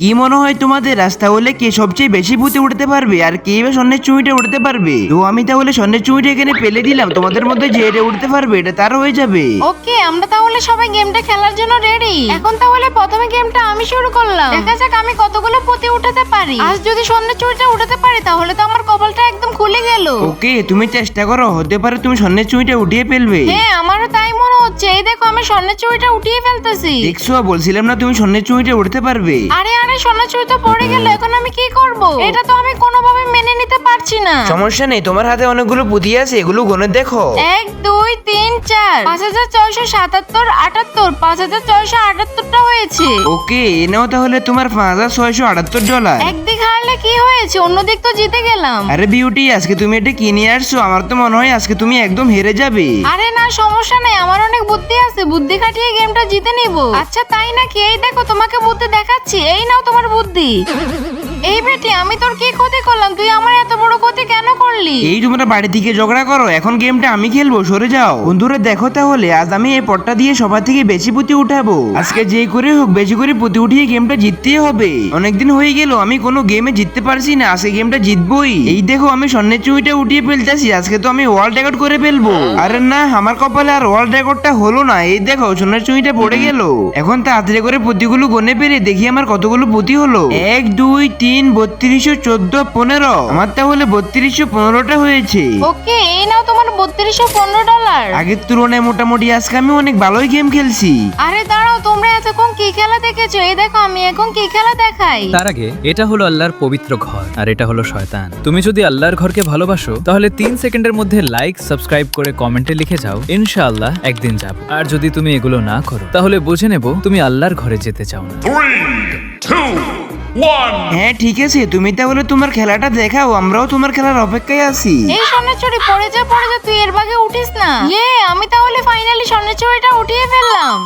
কি মনে হয় তোমাদের রাস্তা হলে কে সবচেয়ে বেশি ভূতে উঠতে পারবে আর কে বা স্বর্ণের চুঁইটা উঠতে পারবে? তো আমি তাহলে স্বর্ণের চুঁইটা এখানে ফেলে দিলাম, তোমাদের মধ্যে যে এটা উঠতে পারবে এটা তার হয়ে যাবে। ওকে, আমরা তাহলে সবাই গেমটা খেলার জন্য রেডি। এখন তাহলে প্রথমে গেমটা আমি শুরু করলাম। দেখা যাক আমি কতগুলো পুঁতি উঠাতে পারি। আজ যদি স্বর্ণের চুঁইটা উঠাতে পারি তাহলে তো আমার কপালটা একদম খুলে গেল। ওকে, তুমি চেষ্টা করো, হতে পারে তুমি স্বর্ণের চুঁইটা উঠিয়ে ফেলবে। হ্যাঁ, আমারও তাই মনে হচ্ছে। এই দেখো আমি স্বর্ণের চুঁইটা উঠিয়ে ফেলতেছি। দেখছো, বলছিলাম না তুমি স্বর্ণের চুঁইটা উঠতে পারবে। আরে স্বর্ণের চুঁই তো পড়ে গেল, এখন আমি কি করব? এটা তো আমি কোনোভাবে মেনে নিতে পারছি না। সমস্যা নেই, তোমার হাতে অনেকগুলো পুঁতি আছে, এগুলো গুনে দেখো। 1 2 3 4 5677 78 5678টা হয়েছে। ওকে, এনেও তাহলে তোমার $5678। একদিক হারলে কি হয়েছে, অন্যদিক তো জিতে গেলাম। আরে বিউটি, আজকে তুমি এটা কিনে আসছো, আমার তো মনে হয় আজকে তুমি একদম হেরে যাবে। আরে না, সমস্যা নেই, আমার অনেক বুদ্ধি আছে, বুদ্ধি খাটিয়ে গেমটা জিতে নিব। আচ্ছা তাই নাকি? এই দেখো তোমাকে বুদ্ধি দেখাচ্ছি, এই নাও তোমার বুদ্ধি। এই বেটি, আমি তোর কি ক্ষতি করলাম? তুই আমার এত বড় ক্ষতি কেন করলি? এই তোমরা বাড়ি থেকে ঝগড়া করো, এখন গেমটা আমি খেলবো, সরে যাও। বন্ধুরা দেখো তাহলে, আজ আমি এই পটটা দিয়ে সবার থেকে বেশি পুঁতি উঠাবো। আজকে যে করে হোক বেশি করে পুঁতি উঠিয়ে গেমটা জিততেই হবে। অনেকদিন হয়ে গেল আমি কোনো গেমে জিততে পারছি না, আজকে গেমটা জিতবই। এই দেখো আমি স্বর্ণের চুঁইটা উঠিয়ে ফেলতেছি, আজকে তো আমি ওয়ার্ল্ড রেকর্ড করে ফেলবো। আরে না, আমার কপালে আর ওয়ার্ল্ড রেকর্ডটা হলো না। এই দেখো স্বর্ণের চুঁইটা পড়ে গেল। এখন তাড়াতাড়ি করে পুঁতিগুলো গনে পেরে দেখি আমার কতগুলো পুঁতি হলো। 1 2 3 32 14 15। আমার তাহলে 3215টা হয়েছে। ওকে, এই নাও তোমার $3215। আগের তুলনায় মোটামুটি আজকে আমি অনেক ভালোই গেম খেলছি। আরে দাঁড়াও, তোমরা এতক্ষণ কি খেলা দেখেছো? এই দেখো আমি এখন কি খেলা দেখাই। তার আগে এটা হলো আল্লাহর পবিত্র ঘর আর এটা হলো শয়তান। তুমি যদি আল্লাহর ঘরকে ভালোবাসো তাহলে 3 সেকেন্ডের মধ্যে লাইক সাবস্ক্রাইব করে কমেন্টে লিখে যাও ইনশাআল্লাহ একদিন যাব। আর যদি তুমি এগুলো না করো তাহলে বুঝে নেব তুমি আল্লাহর ঘরে যেতে চাও না। 3, 2, 1. হ্যাঁ ঠিক আছে, তুমি তাহলে তোমার খেলাটা দেখাও, আমরাও তোমার খেলার অপেক্ষায় আছি। এই স্বর্ণের চুড়ি পড়ে যা, তুই এর ভাগে উঠিস না। আমি তাহলে ফাইনালি স্বর্ণের চুড়িটা উঠিয়ে ফেললাম।